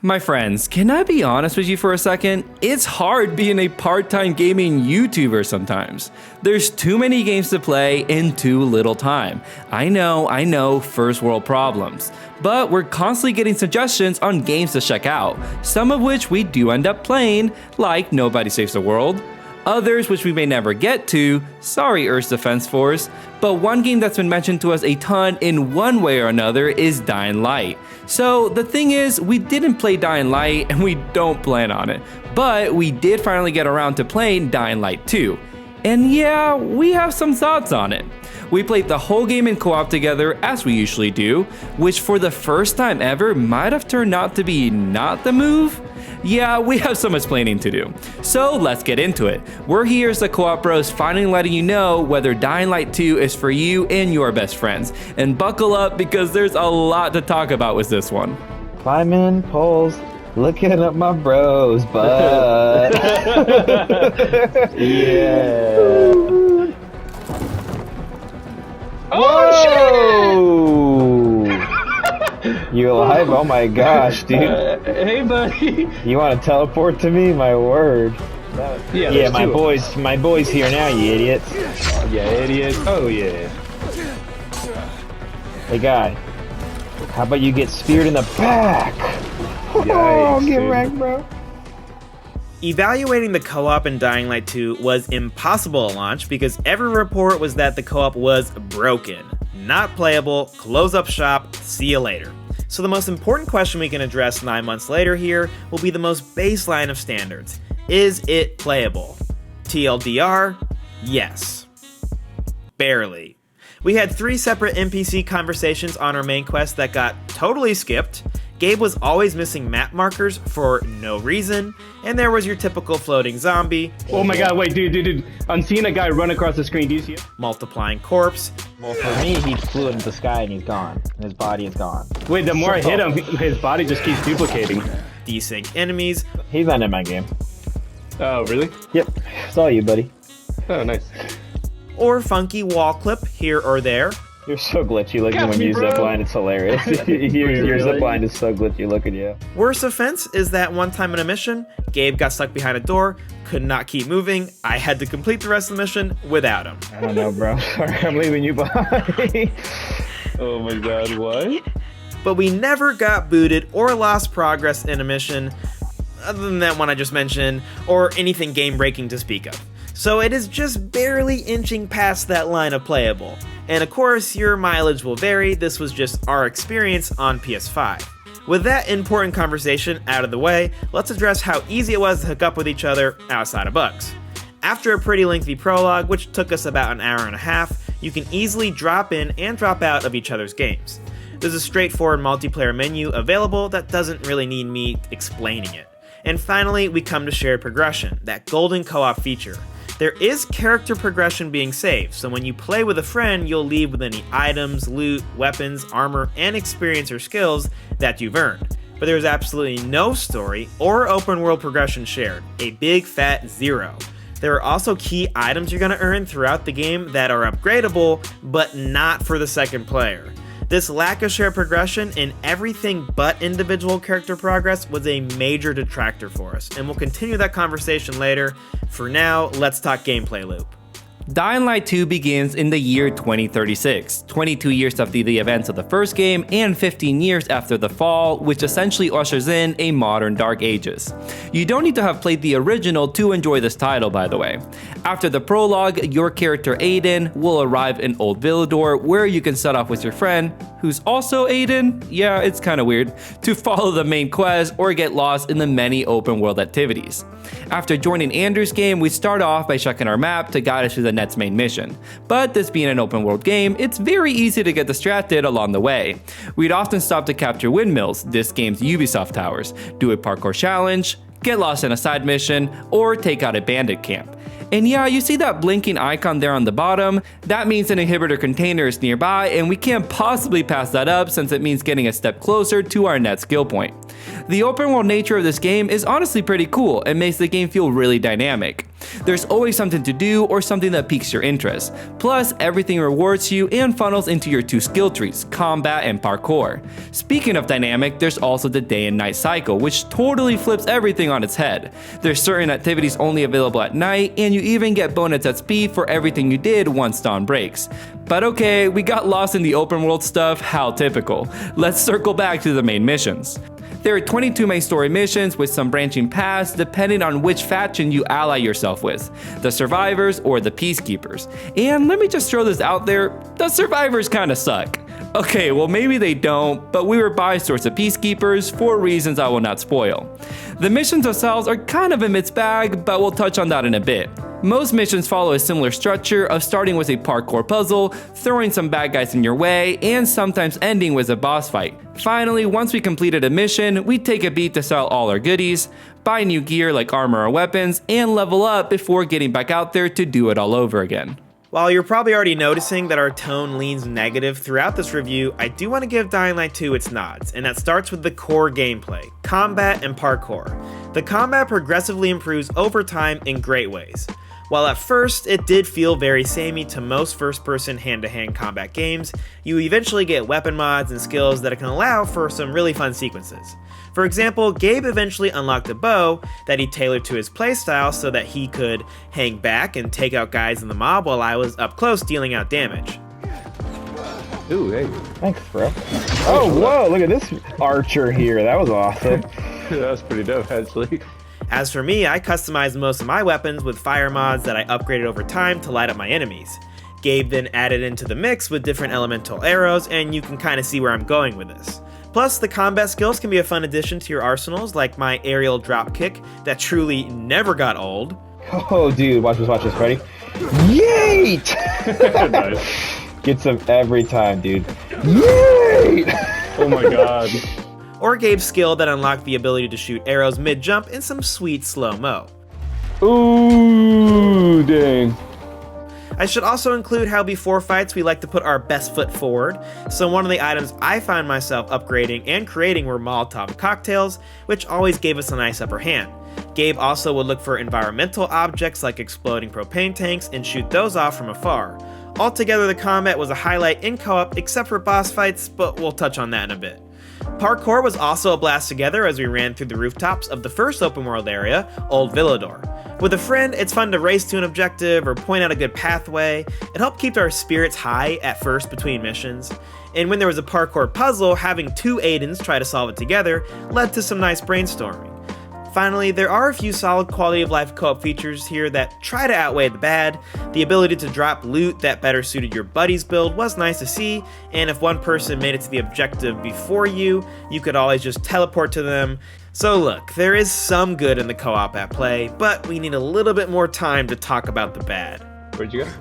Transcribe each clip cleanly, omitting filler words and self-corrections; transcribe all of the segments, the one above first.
My friends, can I be honest with you for a second? It's hard being a part-time gaming YouTuber sometimes. There's too many games to play in too little time. I know, first world problems. But we're constantly getting suggestions on games to check out, some of which we do end up playing, like Nobody Saves the World. Others which we may never get to, sorry Earth's Defense Force, but one game that's been mentioned to us a ton in one way or another is Dying Light. So the thing is, we didn't play Dying Light and we don't plan on it, but we did finally get around to playing Dying Light 2. And yeah, we have some thoughts on it. We played the whole game in co-op together as we usually do, which for the first time ever might have turned out to be not the move. Yeah, we have so much planning to do. So let's get into it. We're here as the Co-op Bros, finally letting you know whether Dying Light 2 is for you and your best friends. And buckle up because there's a lot to talk about with this one. Climbing poles, looking at my bros, but yeah. Oh shit! You alive? Oh my gosh, dude. Hey, buddy. You want to teleport to me? My word. Yeah, my boy's here now, you idiots. Yeah, idiot. Oh, yeah. Hey, guy. How about you get speared in the back? Yikes, Get dude. wrecked, bro. Evaluating the co-op in Dying Light 2 was impossible at launch because every report was that the co-op was broken, not playable, close up shop, see you later. So the most important question we can address 9 months later here will be the most baseline of standards. Is it playable? TLDR, yes. Barely. We had 3 separate NPC conversations on our main quest that got totally skipped. Gabe was always missing map markers for no reason, and there was your typical floating zombie. Oh my god, wait, dude. I'm seeing a guy run across the screen. Do you see it? Multiplying corpse. Well, for me, he flew into the sky and he's gone. And his body is gone. Wait, the more I hit him, his body just keeps duplicating. Desync enemies. He's not in my game. Oh, really? Yep. It's all you, buddy. Oh, nice. Or funky wall clip here or there. You're so glitchy looking Got when me, you bro. zipline. It's hilarious. your Really? zipline is so glitchy looking, yeah. Worst offense is that one time in a mission, Gabe got stuck behind a door, could not keep moving. I had to complete the rest of the mission without him. I don't know, bro. Sorry, I'm leaving you behind. Oh my god, what? But we never got booted or lost progress in a mission, other than that one I just mentioned, or anything game breaking to speak of. So it is just barely inching past that line of playable. And of course, your mileage will vary. This was just our experience on PS5. With that important conversation out of the way, let's address how easy it was to hook up with each other outside of bugs. After a pretty lengthy prologue, which took us about an hour and a half, you can easily drop in and drop out of each other's games. There's a straightforward multiplayer menu available that doesn't really need me explaining it. And finally, we come to shared progression, that golden co-op feature. There is character progression being saved, so when you play with a friend, you'll leave with any items, loot, weapons, armor, and experience or skills that you've earned. But there's absolutely no story or open world progression shared, a big fat zero. There are also key items you're going to earn throughout the game that are upgradable, but not for the second player. This lack of shared progression in everything but individual character progress was a major detractor for us, and we'll continue that conversation later. For now, let's talk gameplay loop. Dying Light 2 begins in the year 2036, 22 years after the events of the first game and 15 years after the fall, which essentially ushers in a modern Dark Ages. You don't need to have played the original to enjoy this title, by the way. After the prologue, your character Aiden will arrive in Old Villador, where you can set off with your friend, who's also Aiden, yeah, it's kinda weird, to follow the main quest or get lost in the many open world activities. After joining Andrew's game, we start off by checking our map to guide us through the net's main mission. But this being an open world game, it's very easy to get distracted along the way. We'd often stop to capture windmills, this game's Ubisoft towers, do a parkour challenge, get lost in a side mission, or take out a bandit camp. And yeah, you see that blinking icon there on the bottom? That means an inhibitor container is nearby, and we can't possibly pass that up since it means getting a step closer to our net skill point. The open world nature of this game is honestly pretty cool and makes the game feel really dynamic. There's always something to do or something that piques your interest. Plus, everything rewards you and funnels into your 2 skill trees, combat and parkour. Speaking of dynamic, there's also the day and night cycle, which totally flips everything on its head. There's certain activities only available at night, and you even get bonus XP for everything you did once dawn breaks. But okay, we got lost in the open world stuff, how typical. Let's circle back to the main missions. There are 22 main story missions with some branching paths depending on which faction you ally yourself with, the survivors or the peacekeepers. And let me just throw this out there, the survivors kinda suck. Okay, well maybe they don't, but we were biased towards the peacekeepers for reasons I will not spoil. The missions themselves are kind of a mixed bag, but we'll touch on that in a bit. Most missions follow a similar structure of starting with a parkour puzzle, throwing some bad guys in your way, and sometimes ending with a boss fight. Finally, once we completed a mission, we take a beat to sell all our goodies, buy new gear like armor or weapons, and level up before getting back out there to do it all over again. While you're probably already noticing that our tone leans negative throughout this review, I do want to give Dying Light 2 its nods, and that starts with the core gameplay, combat and parkour. The combat progressively improves over time in great ways. While at first it did feel very samey to most first-person hand-to-hand combat games, you eventually get weapon mods and skills that can allow for some really fun sequences. For example, Gabe eventually unlocked a bow that he tailored to his playstyle so that he could hang back and take out guys in the mob while I was up close dealing out damage. Ooh, hey. Thanks, bro. Oh, whoa, look at this archer here. That was awesome. That was pretty dope, actually. As for me, I customized most of my weapons with fire mods that I upgraded over time to light up my enemies. Gabe then added into the mix with different elemental arrows, and you can kind of see where I'm going with this. Plus, the combat skills can be a fun addition to your arsenals, like my aerial drop kick that truly never got old. Oh, dude, watch this, ready? Yeet! Nice. Gets them every time, dude. Yeet! Oh my god. Or Gabe's skill that unlocked the ability to shoot arrows mid-jump in some sweet slow-mo. Ooh, dang. I should also include how before fights we like to put our best foot forward, so one of the items I found myself upgrading and creating were Molotov cocktails, which always gave us a nice upper hand. Gabe also would look for environmental objects like exploding propane tanks and shoot those off from afar. Altogether, the combat was a highlight in co-op except for boss fights, but we'll touch on that in a bit. Parkour was also a blast together as we ran through the rooftops of the first open world area, Old Villador. With a friend, it's fun to race to an objective or point out a good pathway. It helped keep our spirits high at first between missions. And when there was a parkour puzzle, having 2 Aidens try to solve it together led to some nice brainstorming. Finally, there are a few solid quality of life co-op features here that try to outweigh the bad. The ability to drop loot that better suited your buddy's build was nice to see, and if one person made it to the objective before you, you could always just teleport to them. So look, there is some good in the co-op at play, but we need a little bit more time to talk about the bad. Where'd you go?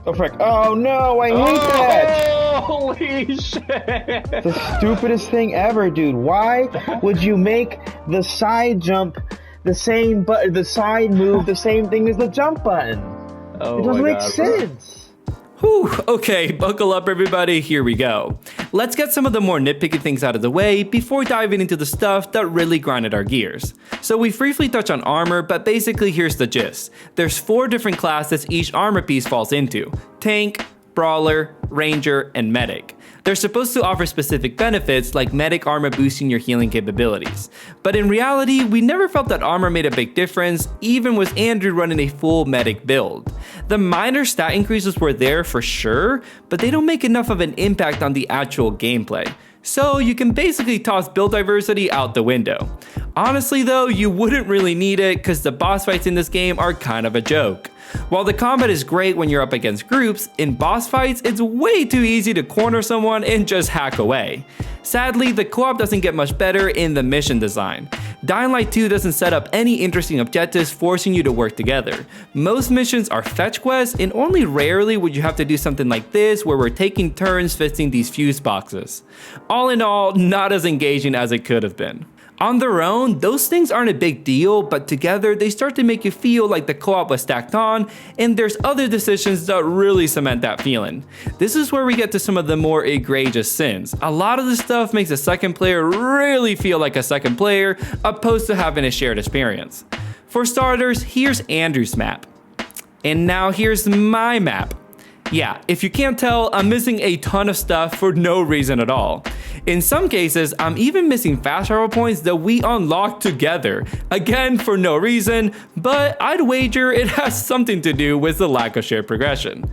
Oh, frick. Oh, no, I hate that! Holy shit! The stupidest thing ever, dude. Why would you make the side jump the same, but the side move the same thing as the jump button? Oh, it doesn't my make God, sense. Whew, okay, buckle up everybody, here we go. Let's get some of the more nitpicky things out of the way before diving into the stuff that really grinded our gears. So we briefly touch on armor, but basically here's the gist. There's 4 different classes each armor piece falls into: tank, brawler, ranger, and medic. They're supposed to offer specific benefits like medic armor boosting your healing capabilities. But in reality, we never felt that armor made a big difference, even with Andrew running a full medic build. The minor stat increases were there for sure, but they don't make enough of an impact on the actual gameplay. So you can basically toss build diversity out the window. Honestly though, you wouldn't really need it because the boss fights in this game are kind of a joke. While the combat is great when you're up against groups, in boss fights it's way too easy to corner someone and just hack away. Sadly, the co-op doesn't get much better in the mission design. Dying Light 2 doesn't set up any interesting objectives forcing you to work together. Most missions are fetch quests, and only rarely would you have to do something like this where we're taking turns fixing these fuse boxes. All in all, not as engaging as it could have been. On their own, those things aren't a big deal, but together they start to make you feel like the co-op was stacked on, and there's other decisions that really cement that feeling. This is where we get to some of the more egregious sins. A lot of this stuff makes a second player really feel like a second player, opposed to having a shared experience. For starters, here's Andrew's map. And now here's my map. Yeah, if you can't tell, I'm missing a ton of stuff for no reason at all. In some cases, I'm even missing fast travel points that we unlocked together. Again, for no reason, but I'd wager it has something to do with the lack of shared progression.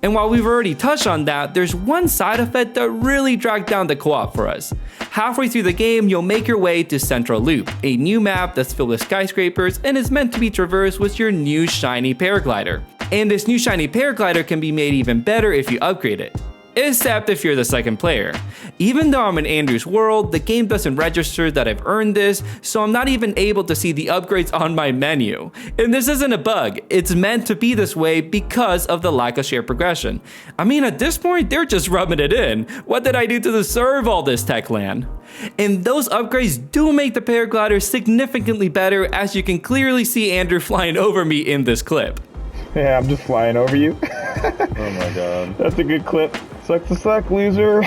And while we've already touched on that, there's one side effect that really dragged down the co-op for us. Halfway through the game, you'll make your way to Central Loop, a new map that's filled with skyscrapers and is meant to be traversed with your new shiny paraglider. And this new shiny paraglider can be made even better if you upgrade it. Except if you're the second player. Even though I'm in Andrew's world, the game doesn't register that I've earned this, so I'm not even able to see the upgrades on my menu. And this isn't a bug, it's meant to be this way because of the lack of shared progression. I mean, at this point, they're just rubbing it in. What did I do to deserve all this, Techland? And those upgrades do make the paraglider significantly better, as you can clearly see Andrew flying over me in this clip. Yeah, I'm just flying over you. Oh my god. That's a good clip. Suck to suck, loser.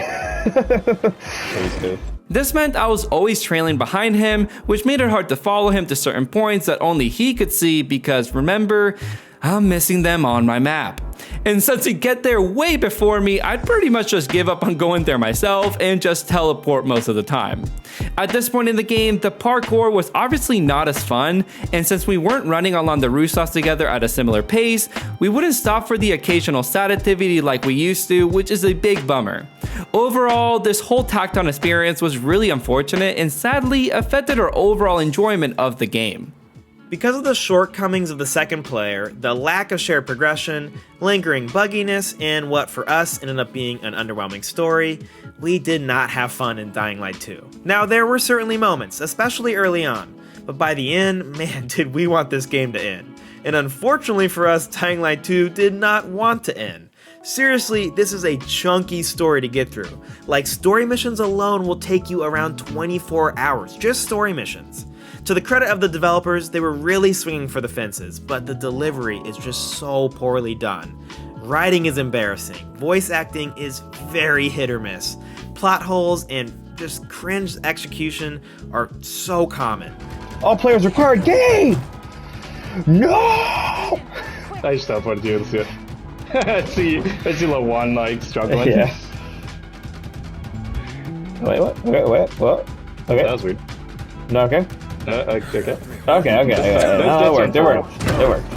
This meant I was always trailing behind him, which made it hard to follow him to certain points that only he could see because, remember, I'm missing them on my map. And since he'd get there way before me, I'd pretty much just give up on going there myself and just teleport most of the time. At this point in the game, the parkour was obviously not as fun, and since we weren't running along the rooftops together at a similar pace, we wouldn't stop for the occasional side activity like we used to, which is a big bummer. Overall, this whole Tacton experience was really unfortunate and sadly affected our overall enjoyment of the game. Because of the shortcomings of the second player, the lack of shared progression, lingering bugginess, and what for us ended up being an underwhelming story, we did not have fun in Dying Light 2. Now, there were certainly moments, especially early on, but by the end, man, did we want this game to end. And unfortunately for us, Dying Light 2 did not want to end. Seriously, this is a chunky story to get through. Like, story missions alone will take you around 24 hours, just story missions. To the credit of the developers, they were really swinging for the fences, but the delivery is just so poorly done. Writing is embarrassing, voice acting is very hit or miss, plot holes and just cringe execution are so common. All players required game! No! I just teleported you, let's see it. I see level 1 like struggling. Yeah. Wait, what? What? Okay. That was weird. No, okay. Okay. Okay. No, it worked.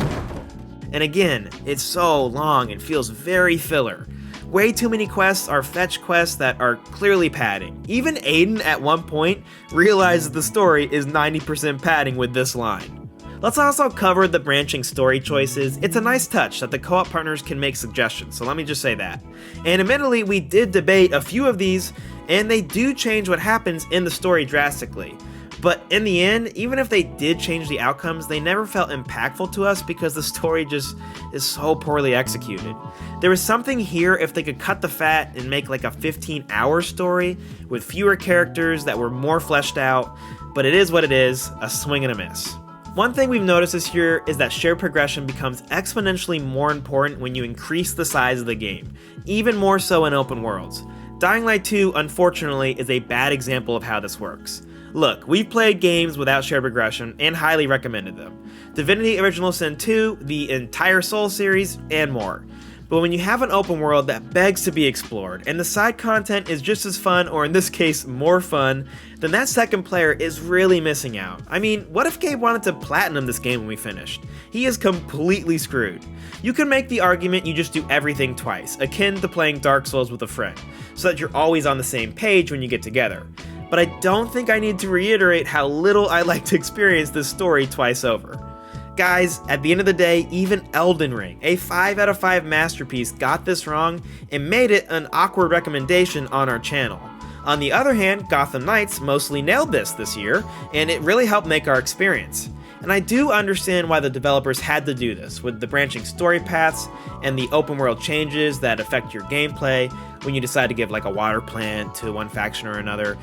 And again, it's so long and feels very filler. Way too many quests are fetch quests that are clearly padding. Even Aiden at one point realizes the story is 90% padding with this line. Let's also cover the branching story choices. It's a nice touch that the co-op partners can make suggestions, so let me just say that. And admittedly, we did debate a few of these, and they do change what happens in the story drastically. But in the end, even if they did change the outcomes, they never felt impactful to us because the story just is so poorly executed. There was something here if they could cut the fat and make like a 15-hour story with fewer characters that were more fleshed out, but it is what it is, a swing and a miss. One thing we've noticed this year is that shared progression becomes exponentially more important when you increase the size of the game, even more so in open worlds. Dying Light 2, unfortunately, is a bad example of how this works. Look, we've played games without shared progression and highly recommended them. Divinity Original Sin 2, the entire Soul series, and more. But when you have an open world that begs to be explored, and the side content is just as fun, or in this case, more fun, then that second player is really missing out. I mean, what if Gabe wanted to platinum this game when we finished? He is completely screwed. You can make the argument you just do everything twice, akin to playing Dark Souls with a friend, so that you're always on the same page when you get together. But I don't think I need to reiterate how little I like to experience this story twice over. Guys, at the end of the day, even Elden Ring, a 5 out of 5 masterpiece, got this wrong and made it an awkward recommendation on our channel. On the other hand, Gotham Knights mostly nailed this year, and it really helped make our experience. And I do understand why the developers had to do this, with the branching story paths and the open world changes that affect your gameplay when you decide to give like a water plant to one faction or another.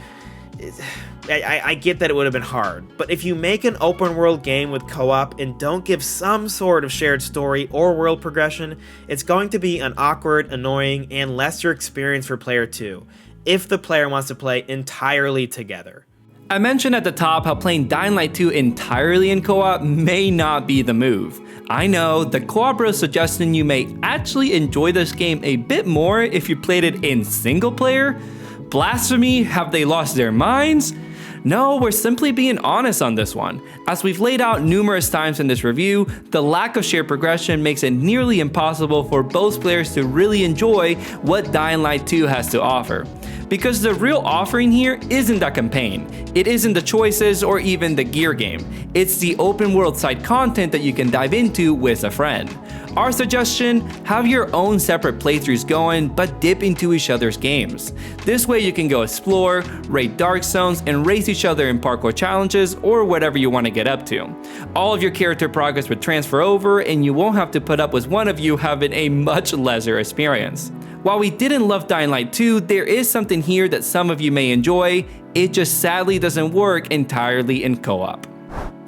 I get that it would have been hard, but if you make an open world game with co-op and don't give some sort of shared story or world progression, it's going to be an awkward, annoying, and lesser experience for player 2, if the player wants to play entirely together. I mentioned at the top how playing Dying Light 2 entirely in co-op may not be the move. I know, the Co-op Bros suggesting you may actually enjoy this game a bit more if you played it in single player? Blasphemy? Have they lost their minds? No, we're simply being honest on this one. As we've laid out numerous times in this review, the lack of shared progression makes it nearly impossible for both players to really enjoy what Dying Light 2 has to offer. Because the real offering here isn't that campaign, it isn't the choices or even the gear game, it's the open world side content that you can dive into with a friend. Our suggestion, have your own separate playthroughs going, but dip into each other's games. This way you can go explore, raid dark zones, and race each other in parkour challenges or whatever you want to get up to. All of your character progress would transfer over and you won't have to put up with one of you having a much lesser experience. While we didn't love Dying Light 2, there is something here that some of you may enjoy, it just sadly doesn't work entirely in co-op.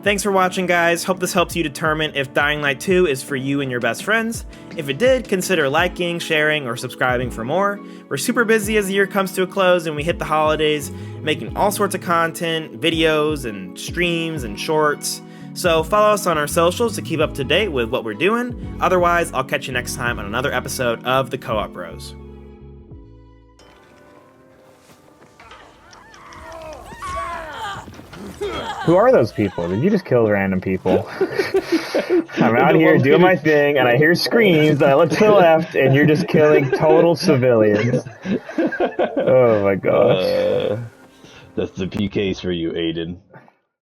Thanks for watching, guys. Hope this helps you determine if Dying Light 2 is for you and your best friends. If it did, consider liking, sharing, or subscribing for more. We're super busy as the year comes to a close and we hit the holidays, making all sorts of content, videos, and streams, and shorts. So follow us on our socials to keep up to date with what we're doing. Otherwise, I'll catch you next time on another episode of The Co-op Bros. Who are those people? Did you just kill random people? I'm out here doing my thing, and I hear screams, and I look to the left, and you're just killing total civilians. Oh my gosh. That's the PKs for you, Aiden.